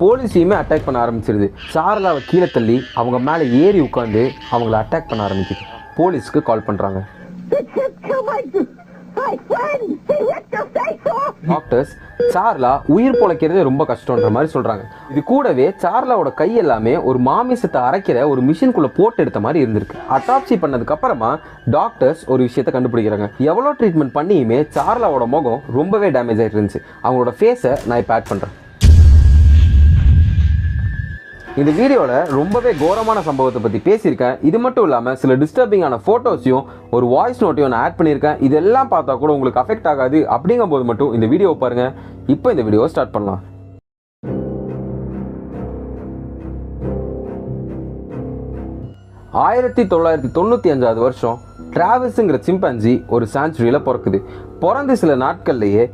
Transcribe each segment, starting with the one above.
போலீஸையுமே attack பண்ண ஆரம்பிச்சிருது. சார்லாவை கீழே தள்ளி அவங்க மேலே ஏறி உட்காந்து அவங்கள அட்டாக் பண்ண ஆரம்பிக்குது. போலீஸ்க்கு கால் பண்ணுறாங்க. டாக்டர்ஸ் சார்லா உயிர் பொழைக்கிறதே ரொம்ப கஷ்டம்ன்ற மாதிரி சொல்றாங்க. இது கூடவே சார்லாவோட கை எல்லாமே ஒரு மாமிசத்தை அரைக்கிற ஒரு மிஷின்குள்ள போட்டு எடுத்த மாதிரி இருந்திருக்கு. அட்டாப்சி பண்ணதுக்கு அப்புறமா டாக்டர்ஸ் ஒரு விஷயத்தை கண்டுபிடிக்கிறாங்க. எவ்வளோ ட்ரீட்மெண்ட் பண்ணியுமே சார்லாவோட முகம் ரொம்பவே டேமேஜ் ஆகிட்டு இருந்துச்சு. அவங்களோட ஃபேஸை நான் இப்போ ஆட் பண்ணுறேன். இந்த வீடியோவில் ரொம்பவே கோரமான சம்பவத்தை பற்றி பேசியிருக்கேன். இது மட்டும் இல்லாமல் சில டிஸ்டர்பிங்கான ஃபோட்டோஸையும் ஒரு வாய்ஸ் நோட்டையும் நான் ஆட் பண்ணியிருக்கேன். இதெல்லாம் பார்த்தா கூட உங்களுக்கு அஃபெக்ட் ஆகாது அப்படிங்கும்போது மட்டும் இந்த வீடியோவை பாருங்கள். இப்போ இந்த வீடியோவை ஸ்டார்ட் பண்ணலாம். ஆயிரத்தி 995 வருஷம் டிராவிஸுங்கிற சிம்பன்சி ஒரு சான்ச்சுரியில் பிறக்குது. பிறந்து சில நாட்கள்லேயே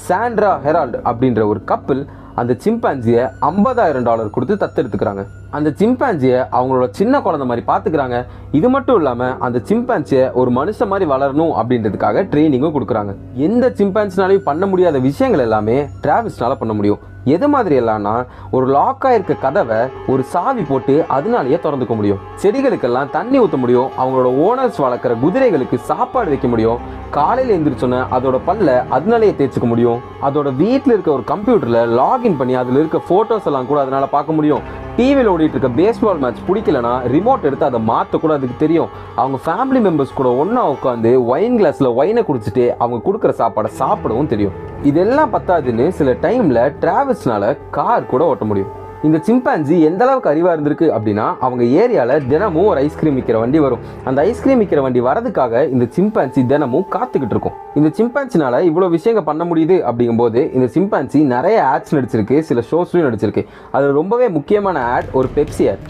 சாண்ட்ரா ஹெரால்டு அப்படின்ற ஒரு கப்பிள் அந்த சிம்பான்சியை $50,000 கொடுத்து தத்தெடுத்துக்கிறாங்க. அந்த சிம்பான்சியை அவங்களோட சின்ன குழந்தை மாதிரி பார்த்துக்கிறாங்க. இது மட்டும் இல்லாமல் அந்த சிம்பான்சியை ஒரு மனுஷன் மாதிரி வளரணும் அப்படின்றதுக்காக ட்ரைனிங்கும் கொடுக்குறாங்க. எந்த சிம்பான்சினாலையும் பண்ண முடியாத விஷயங்கள் எல்லாமே டிராவிஸ்னால பண்ண முடியும். எது மாதிரி எல்லாம்னா, ஒரு லாக் ஆயிருக்க கதவை ஒரு சாவி போட்டு அதனாலேயே திறந்துக்க முடியும். செடிகளுக்கெல்லாம் தண்ணி ஊற்ற முடியும். அவங்களோட ஓனர்ஸ் வளர்க்குற குதிரைகளுக்கு சாப்பாடு வைக்க முடியும். காலையில் எழுந்திரிச்சோன்னே அதோட பல்ல அதனாலேயே தேய்ச்சிக்க முடியும். அதோட வீட்டில் இருக்க ஒரு கம்ப்யூட்டரில் லாகின் பண்ணி அதில் இருக்க ஃபோட்டோஸ் எல்லாம் கூட அதனால் பார்க்க முடியும். டிவியில் ஓடிட்டு இருக்க பேஸ்பால் மேட்ச் பிடிக்கலனா ரிமோட் எடுத்து அதை மாற்ற கூட அதுக்கு தெரியும். அவங்க ஃபேமிலி மெம்பர்ஸ் கூட ஒன்றா உட்காந்து ஒயின் கிளாஸில் ஒயினை குடிச்சிட்டு அவங்க கொடுக்குற சாப்பாடை சாப்பிடவும் தெரியும். இதெல்லாம் பத்தாதுன்னு சில டைமில் டிராவல்ஸ்னால கார் கூட ஓட்ட முடியும். இந்த சிம்பான்சி எந்த அளவுக்கு அறிவாக இருந்திருக்கு அப்படின்னா, அவங்க ஏரியாவில் தினமும் ஒரு ஐஸ்கிரீம் விற்கிற வண்டி வரும். அந்த ஐஸ்கிரீம் விற்கிற வண்டி வரதுக்காக இந்த சிம்பான்சி தினமும் காத்துக்கிட்டு இருக்கும். இந்த சிம்பான்சினால இவ்வளோ விஷயங்கள் பண்ண முடியுது அப்படிங்கும்போது இந்த சிம்பான்சி நிறைய ஆட்ஸ் நடிச்சிருக்கு, சில ஷோஸ்லையும் நடிச்சிருக்கு. அது ரொம்பவே முக்கியமான ஆட் ஒரு Pepsi ad.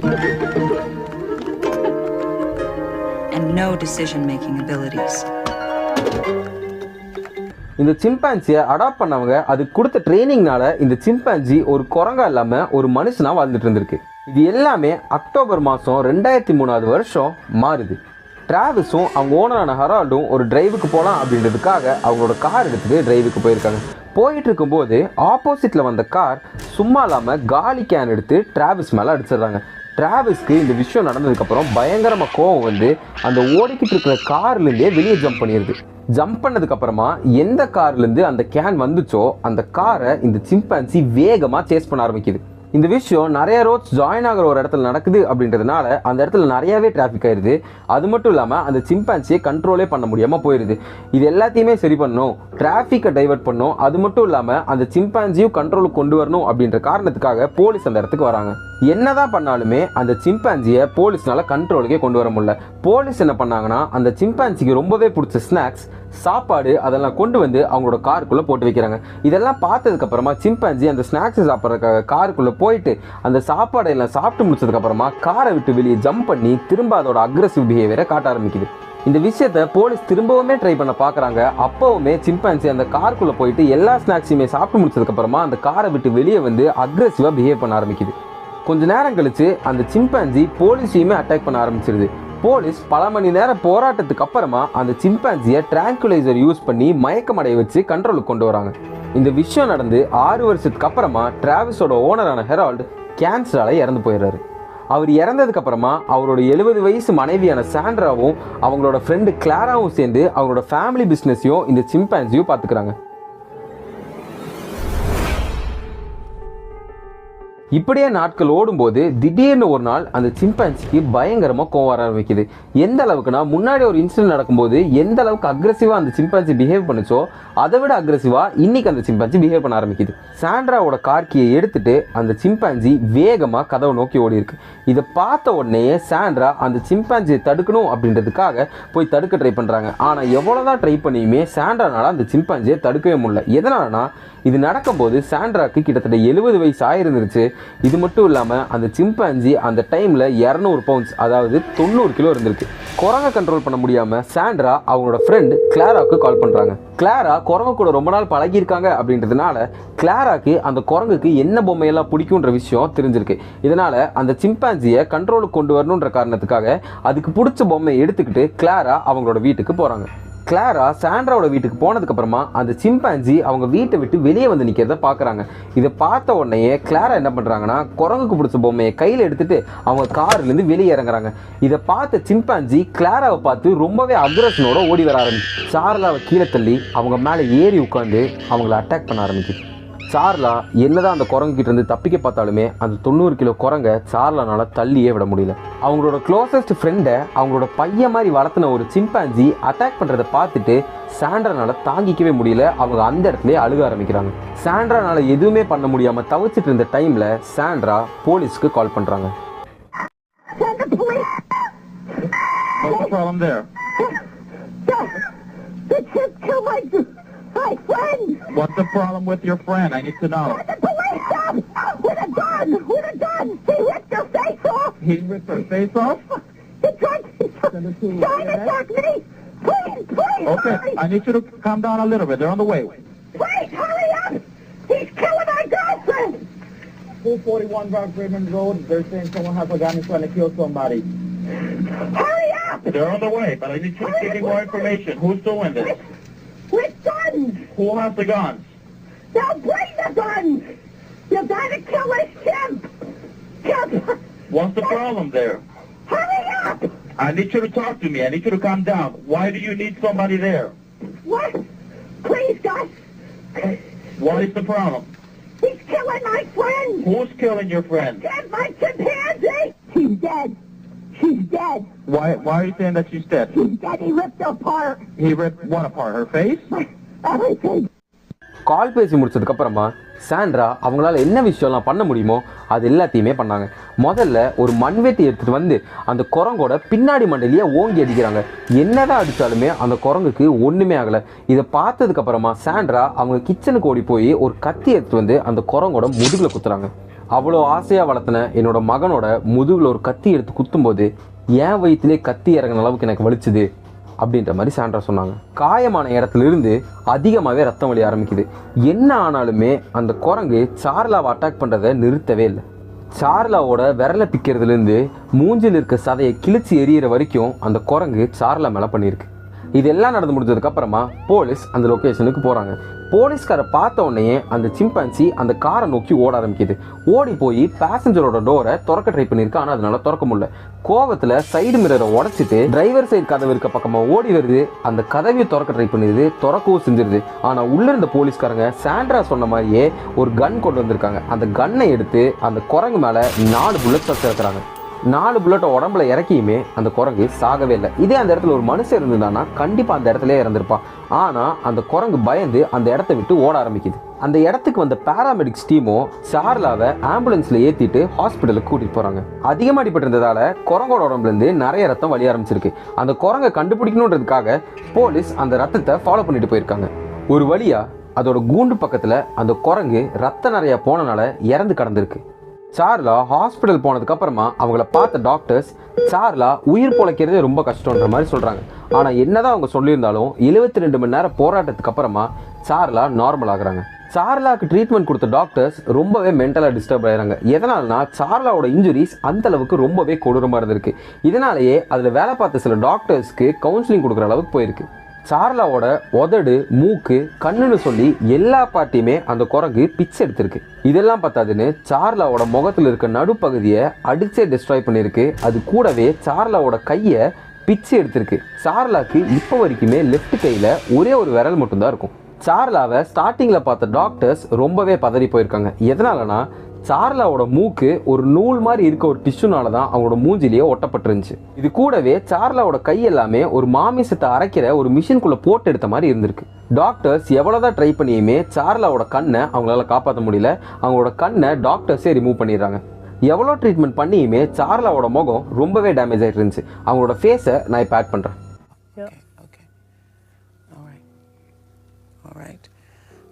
And no decision-making abilities. இந்த சிம்பான்சியை அடாப்ட் பண்ணவங்க அதுக்கு கொடுத்த ட்ரைனிங்னால இந்த சிம்பான்சி ஒரு குரங்கா இல்லாமல் ஒரு மனுஷனாக வாழ்ந்துட்டு இருந்திருக்கு. இது எல்லாமே அக்டோபர் மாதம் 2003 வருஷம் மாறுது. டிராவிஸும் அவங்க ஓனரான ஹெரால்டும் ஒரு டிரைவுக்கு போகலாம் அப்படின்றதுக்காக அவங்களோட கார் எடுத்துகிட்டு டிரைவுக்கு போயிருக்காங்க. போயிட்டு இருக்கும்போது ஆப்போசிட்டில் வந்த கார் சும்மா இல்லாமல் காலி கேன் எடுத்து டிராவிஸ் மேலே அடிச்சிடுறாங்க. டிராவிஸ்க்கு இந்த விஷயம் நடந்ததுக்கப்புறம் பயங்கரமாக கோவம் வந்து அந்த ஓடிக்கிட்டு இருக்கிற கார்லேருந்தே வெளியே ஜம்ப் பண்ணிடுது. ஜம்ப் பண்ணதுக்கப்புறமா எந்த கார்லேருந்து அந்த கேன் வந்துச்சோ அந்த காரை இந்த சிம்பான்சி வேகமாக சேஸ் பண்ண ஆரம்பிக்குது. இந்த விஷயம் நிறைய ரோட்ஸ் ஜாயின் ஆகிற ஒரு இடத்துல நடக்குது அப்படின்றதுனால அந்த இடத்துல நிறையாவே டிராஃபிக் ஆயிடுது. அது மட்டும் இல்லாமல் அந்த சிம்பான்சியை கண்ட்ரோலே பண்ண முடியாமல் போயிடுது. இது எல்லாத்தையுமே சரி பண்ணணும், டிராஃபிக்கை டைவர்ட் பண்ணணும், அது மட்டும் இல்லாமல் அந்த சிம்பான்சியும் கண்ட்ரோலுக்கு கொண்டு வரணும் அப்படின்ற காரணத்துக்காக போலீஸ் அந்த இடத்துக்கு வராங்க. என்னதான் பண்ணாலுமே அந்த சிம்பான்சியை போலீஸ்னால கண்ட்ரோலுக்கே கொண்டு வர முடியல. போலீஸ் என்ன பண்ணாங்கன்னா, அந்த சிம்பான்சிக்கு ரொம்பவே பிடிச்ச ஸ்நாக்ஸ், சாப்பாடு அதெல்லாம் கொண்டு வந்து அவங்களோட காருக்குள்ளே போட்டு வைக்கிறாங்க. இதெல்லாம் பார்த்ததுக்கு அப்புறமா சிம்பான்சி அந்த ஸ்நாக்ஸ் சாப்பிட்றதுக்காக காருக்குள்ளே போயிட்டு அந்த சாப்பாடெல்லாம் சாப்பிட்டு முடிச்சதுக்கப்புறமா காரை விட்டு வெளியே ஜம்ப் பண்ணி திரும்ப அதோட அக்ரெசிவ் பிஹேவியரை காட்ட ஆரம்பிக்குது. இந்த விஷயத்தை போலீஸ் திரும்பவுமே ட்ரை பண்ண பார்க்குறாங்க. அப்போவுமே சிம்பான்சி அந்த காருக்குள்ளே போயிட்டு எல்லா ஸ்நாக்ஸையுமே சாப்பிட்டு முடிச்சதுக்கப்புறமா அந்த காரை விட்டு வெளியே வந்து அக்ரெசிவாக பிஹேவ் பண்ண ஆரம்பிக்குது. கொஞ்ச நேரம் கழிச்சு அந்த சிம்பான்சி போலீஸையுமே அட்டாக் பண்ண ஆரம்பிச்சிருது. போலீஸ் பல மணி நேரம் போராட்டத்துக்கு அப்புறமா அந்த சிம்பான்சியை ட்ராங்குலைசர் யூஸ் பண்ணி மயக்கமடைய வச்சு கண்ட்ரோலுக்கு கொண்டு வராங்க. இந்த விஷயம் நடந்து 6 வருஷத்துக்கு அப்புறமா டிராவிஸோட ஓனரான ஹெரால்டு கேன்சரால இறந்து போயிடுறாரு. அவர் இறந்ததுக்கு அப்புறமா அவரோட 70 வயசு மனைவியான சாண்ட்ராவும் அவங்களோட ஃப்ரெண்டு கிளாராவும் சேர்ந்து அவங்களோட ஃபேமிலி பிஸ்னஸையும் இந்த சிம்பான்சியும் பார்த்துக்கிறாங்க. இப்படியே நாட்கள் ஓடும்போது திடீர்னு ஒரு நாள் அந்த சிம்பான்சிக்கு பயங்கரமாக கோவம் வர ஆரம்பிக்குது. எந்த அளவுக்குன்னா, முன்னாடி ஒரு இன்சிடென்ட் நடக்கும்போது எந்த அளவுக்கு அக்ரெசிவாக அந்த சிம்பான்சி பிஹேவ் பண்ணுச்சோ அதை விட அக்ரெசிவாக இன்னைக்கு அந்த சிம்பான்சி பிஹேவ் பண்ண ஆரம்பிக்குது. சாண்ட்ராவோட கார் கீயை எடுத்துட்டு அந்த சிம்பான்சி வேகமாக கதவை நோக்கி ஓடி இருக்கு. இதை பார்த்த உடனே சாண்ட்ரா அந்த சிம்பான்சியை தடுக்கணும் அப்படின்றதுக்காக போய் தடுக்க ட்ரை பண்ணுறாங்க. ஆனால் எவ்வளோதான் ட்ரை பண்ணியுமே சாண்ட்ரானால அந்த சிம்பான்சியை தடுக்கவே முடியல. எதனாலனா, இது நடக்கும்போது சாண்ட்ராக்கு கிட்டத்தட்ட 70 வயசு ஆயிருந்துருச்சு. இது மட்டும் இல்லாமல் அந்த சிம்பான்சி அந்த டைமில் 200 பவுண்ட்ஸ், அதாவது 90 கிலோ இருந்திருக்கு. குரங்கை கண்ட்ரோல் பண்ண முடியாமல் சாண்ட்ரா அவங்களோட ஃப்ரெண்டு கிளாராவுக்கு கால் பண்ணுறாங்க. கிளாரா குரங்கு கூட ரொம்ப நாள் பழகியிருக்காங்க அப்படின்றதுனால கிளாராக்கு அந்த குரங்குக்கு என்ன பொம்மையெல்லாம் பிடிக்குன்ற விஷயம் தெரிஞ்சிருக்கு. இதனால் அந்த சிம்பான்சியை கண்ட்ரோலுக்கு கொண்டு வரணுன்ற காரணத்துக்காக அதுக்கு பிடிச்ச பொம்மையை எடுத்துக்கிட்டு கிளாரா அவங்களோட வீட்டுக்கு போகிறாங்க. கிளாரா சாண்ட்ராவோட வீட்டுக்கு போனதுக்கு அப்புறமா அந்த சிம்பான்சி அவங்க வீட்டை விட்டு வெளியே வந்து நிற்கிறத பார்க்குறாங்க. இதை பார்த்த உடனேயே கிளாரா என்ன பண்ணுறாங்கன்னா குரங்குக்கு பிடிச்ச பொம்மையை கையில் எடுத்துட்டு அவங்க கார்லேருந்து வெளியே இறங்குறாங்க. இதை பார்த்த சிம்பான்சி கிளாராவை பார்த்து ரொம்பவே அக்ரஷனோட ஓடி வர ஆரம்பிச்சு சார்லாவை கீழே தள்ளி அவங்க மேலே ஏறி உட்காந்து அவங்கள அட்டாக் பண்ண ஆரம்பிக்குது. சார்லா என்னதான் அந்த குரங்கு கிட்ட இருந்து தப்பிக்க பார்த்தாலுமே அந்த 90 கிலோ குரங்கை சார்லானால தள்ளியே விட முடியல. அவங்களோட க்ளோசஸ்ட் ஃப்ரெண்டை அவங்களோட பையன் மாதிரி வளர்த்தின ஒரு சிம்பான்சி அட்டாக் பண்ணுறதை பார்த்துட்டு சாண்ட்ரானால தாங்கிக்கவே முடியல. அவங்க அந்த இடத்துலயே அழுக ஆரம்பிக்கிறாங்க. சாண்ட்ரானால எதுவுமே பண்ண முடியாமல் தவிச்சிட்டு இருந்த டைமில் சாண்ட்ரா போலீஸ்க்கு கால் பண்ணுறாங்க. My friend! What's the problem with your friend? I need to know. The police come! With a gun! With a gun! He ripped her face off! He ripped her face off? He tried to attack me! Please, Okay, hurry! I need you to calm down a little bit. They're on the way. Please, hurry up! He's killing my girlfriend! 241 Rock Raymond Road. They're saying someone has a gun and trying to kill somebody. Hurry up! They're on the way, but I need you to give me more information. Who's doing this? With guns! Who has the guns? Now bring the guns! You gotta kill this chimp! Chimp! What's the problem there? Hurry up! I need you to talk to me. I need you to calm down. Why do you need somebody there? What? Please, Gus! What is the problem? He's killing my friend! Who's killing your friend? Dead, my chimpanzee! She's dead. She's dead. Why are you saying that she's dead? She's dead. He ripped her apart. He ripped what apart? Her face? Everything. கால் பேசி முடிச்சதுக்கப்புறமா Sandra அவங்களால என்ன விஷயம்லாம் பண்ண முடியுமோ அது எல்லாத்தையுமே பண்ணாங்க. முதல்ல ஒரு மண்வெட்டி எடுத்துகிட்டு வந்து அந்த குரங்கோட பின்னாடி மண்டையிலேயே ஓங்கி அடிக்கிறாங்க. என்னதான் அடித்தாலுமே அந்த குரங்குக்கு ஒன்றுமே ஆகலை. இதை பார்த்ததுக்கப்புறமா சாண்ட்ரா அவங்க கிச்சனுக்கு ஓடி போய் ஒரு கத்தி எடுத்துகிட்டு வந்து அந்த குரங்கோட முதுகில் குத்துறாங்க. அவ்வளோ ஆசையாக வளர்த்தின என்னோட மகனோட முதுகில் ஒரு கத்தி எடுத்து குத்தும்போது என் வயிற்றுலேயே கத்தி இறங்கின அளவுக்கு எனக்கு வலிச்சுது அப்படின்ற மாதிரி சாண்ட்ரா சொன்னாங்க. காயமான இடத்துல இருந்து அதிகமாகவே ரத்தம் வலி ஆரம்பிக்குது. என்ன ஆனாலுமே அந்த குரங்கு சார்லாவை அட்டாக் பண்ணுறதை நிறுத்தவே இல்லை. சார்லாவோட விரலை பிக்கிறதுலேருந்து மூஞ்சில் இருக்க சதையை கிழிச்சு எறிகிற வரைக்கும் அந்த குரங்கு சார்லா மேலே பண்ணியிருக்கு. இதெல்லாம் நடந்து முடிஞ்சதுக்கப்புறமா போலீஸ் அந்த லொக்கேஷனுக்கு போகிறாங்க. போலீஸ்காரை பார்த்த உடனே அந்த சிம்பான்சி அந்த காரை நோக்கி ஓட ஆரம்பிக்குது. ஓடி போய் பேசஞ்சரோட டோரை திறக்க ட்ரை பண்ணியிருக்கு. ஆனால் அதனால திறக்க முடியல. கோவத்தில் சைடு மிரரை உடச்சிட்டு டிரைவர் சைடு கதவு இருக்க பக்கமாக ஓடி வருது. அந்த கதவையை திறக்க ட்ரை பண்ணிடுது, திறக்கவும் செஞ்சிருது. ஆனால் உள்ளே இருந்த போலீஸ்காரங்க சாண்ட்ரா சொன்ன மாதிரியே ஒரு கன் கொண்டு வந்திருக்காங்க. அந்த கன்னை எடுத்து அந்த குரங்கு மேலே 4 புல்லட்ஸ் வச்சிருக்கிறாங்க. 4 புல்லட்டை உடம்புல இறக்கியுமே அந்த குரங்கு சாகவே இல்லை. இதே அந்த இடத்துல ஒரு மனுஷன் இருந்திருந்தானா கண்டிப்பாக அந்த இடத்துல இறந்துருப்பான். ஆனால் அந்த குரங்கு பயந்து அந்த இடத்த விட்டு ஓட ஆரம்பிக்குது. அந்த இடத்துக்கு வந்த பேராமெடிக்ஸ் டீமும் சார்லாவை ஆம்புலன்ஸில் ஏற்றிட்டு ஹாஸ்பிட்டலுக்கு கூட்டிகிட்டு போகிறாங்க. அதிகமாக அடிபட்டிருந்ததால் குரங்கோட உடம்புலேருந்து நிறைய ரத்தம் வலி ஆரம்பிச்சிருக்கு. அந்த குரங்கை கண்டுபிடிக்கணுன்றதுக்காக போலீஸ் அந்த ரத்தத்தை ஃபாலோ பண்ணிட்டு போயிருக்காங்க. ஒரு வழியாக அதோட கூண்டு பக்கத்தில் அந்த குரங்கு ரத்தம் நிறையா போனனால இறந்து கிடந்திருக்கு. சார்லா ஹாஸ்பிட்டல் போனதுக்கப்புறமா அவங்கள பார்த்த டாக்டர்ஸ் சார்லா உயிர் பொழைக்கிறதே ரொம்ப கஷ்டன்ற மாதிரி சொல்கிறாங்க. ஆனால் என்னதான் அவங்க சொல்லியிருந்தாலும் 72 மணி நேரம் போராட்டத்துக்கு அப்புறமா சார்லா நார்மல் ஆகுறாங்க. சார்லாவுக்கு ட்ரீட்மெண்ட் கொடுத்த டாக்டர்ஸ் ரொம்பவே மென்டலாக டிஸ்டர்ப் ஆகிறாங்க. எதனால்னா சார்லாவோட இன்ஜுரிஸ் அந்தளவுக்கு ரொம்பவே கொடூரமாக இருந்திருக்கு. இதனாலேயே அதில் வேலை பார்த்த சில டாக்டர்ஸ்க்கு கவுன்சிலிங் கொடுக்குற அளவுக்கு போயிருக்கு. சார்லாவோட உதடு, மூக்கு, கண்ணுன்னு சொல்லி எல்லா பார்ட்டியுமே அந்த குரங்கு பிச்சு எடுத்திருக்கு. இதெல்லாம் பார்த்தாதுன்னு சார்லாவோட முகத்தில் இருக்க நடுப்பகுதியை அடிச்சே டிஸ்ட்ராய் பண்ணியிருக்கு. அது கூடவே சார்லாவோட கையை பிச்சு எடுத்திருக்கு. சார்லாக்கு இப்போ வரைக்குமே லெஃப்ட் கையில் ஒரே ஒரு விரல் மட்டும்தான் இருக்கும். சார்லாவை ஸ்டார்டிங்கில் பார்த்த டாக்டர்ஸ் ரொம்பவே பதறி போயிருக்காங்க. எதனாலனா சார்லாவோட மூக்கு ஒரு நூல் மாதிரி இருக்க ஒரு டிஷ்யூனால தான் அவங்களோட மூஞ்சிலேயே ஒட்டப்பட்டிருந்துச்சு. இது கூடவே சார்லாவோட கை எல்லாமே ஒரு மாமிசத்தை அரைக்கிற ஒரு மிஷின்குள்ளே போட்டு எடுத்த மாதிரி இருந்திருக்கு. டாக்டர்ஸ் எவ்வளோதான் ட்ரை பண்ணியுமே சார்லாவோட கண்ணை அவங்களால காப்பாற்ற முடியல. அவங்களோட கண்ணை டாக்டர்ஸே ரிமூவ் பண்ணிடுறாங்க. எவ்வளோ ட்ரீட்மெண்ட் பண்ணியுமே சார்லாவோட முகம் ரொம்பவே டேமேஜ் ஆகிட்டு இருந்துச்சு. அவங்களோட ஃபேஸை நான் இப்போ ஆட் பண்ணுறேன். All right.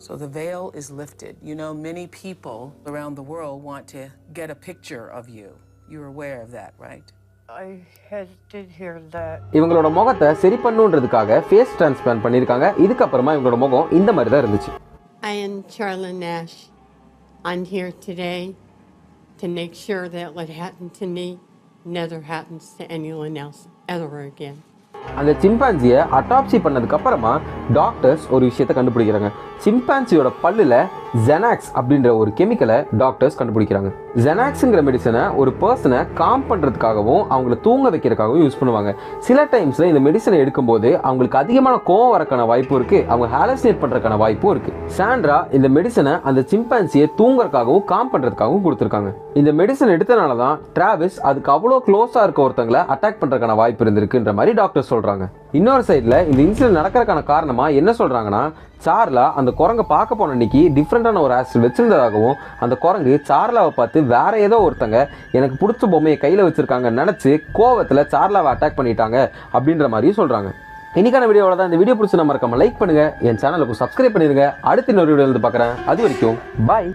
So the veil is lifted. You know, many people around the world want to get a picture of you. You're aware of that, right? I did hear that. இவங்களோட முகத்தை சரி பண்ணுன்றதுக்காக face transplant பண்ணியிருக்காங்க. இதுக்கப்புறமா இவங்களோட முகம் இந்த மாதிரி தான் இருந்துச்சு. I am Charla Nash. I'm here today to make sure that what happened to me never happens to anyone else ever again. அந்த சிம்பான்சியை அட்டாப்சி பண்ணதுக்கு அப்புறமா டாக்டர்ஸ் ஒரு விஷயத்தை கண்டுபிடிக்கிறாங்க. சிம்பான்சியோட பல்லுல ஜெனாக்ஸ் அப்படின்ற ஒரு கெமிக்கலை டாக்டர்ஸ் கண்டுபிடிக்கிறாங்க. ஜெனாக்ஸுங்கிற மெடிசனை ஒரு பர்சனை காம் பண்ணுறதுக்காகவும் அவங்கள தூங்க வைக்கிறதுக்காகவும் யூஸ் பண்ணுவாங்க. சில டைம்ஸில் இந்த மெடிசனை எடுக்கும்போது அவங்களுக்கு அதிகமான கோவம் வரக்கான வாய்ப்பும் இருக்குது, அவங்க ஹாலசினேட் பண்ணுறதுக்கான வாய்ப்பும் இருக்குது. சாண்ட்ரா இந்த மெடிசனை அந்த சிம்பான்சியை தூங்குறதுக்காகவும் காம் பண்ணுறதுக்காகவும் கொடுத்துருக்காங்க. இந்த மெடிசன் எடுத்தனால தான் டிராவிஸ் அதுக்கு அவ்வளோ க்ளோஸாக இருக்க ஒருத்தங்களை அட்டாக் பண்ணுறதுக்கான வாய்ப்பு இருந்திருக்குன்ற மாதிரி டாக்டர் சொல்கிறாங்க. இன்னொரு சைடில் இந்த இன்சிடென்ட் நடக்கிறதுக்கான காரணமாக என்ன சொல்கிறாங்கன்னா, சார்லா அந்த குரங்கை பார்க்க போன அன்னைக்கு டிஃப்ரெண்டான ஒரு ஆசிட் வச்சிருந்ததாகவும் அந்த குரங்கு சார்லாவை பார்த்து வேற ஏதோ ஒருத்தங்க எனக்கு பிடிச்ச பொம்மையை கையில் வச்சிருக்காங்கன்னு நினச்சி கோவத்தில் சார்லாவை அட்டாக் பண்ணிட்டாங்க அப்படின்ற மாதிரியும் சொல்கிறாங்க. இன்னைக்கான வீடியோவில் தான். இந்த வீடியோ பிடிச்சி நம்ம மறக்காம லைக் பண்ணுங்க, என் சேனலுக்கு சப்ஸ்கிரைப் பண்ணிடுங்க. அடுத்த இன்னொரு வீடியோ வந்து பார்க்குறேன். அது வரைக்கும் பாய்.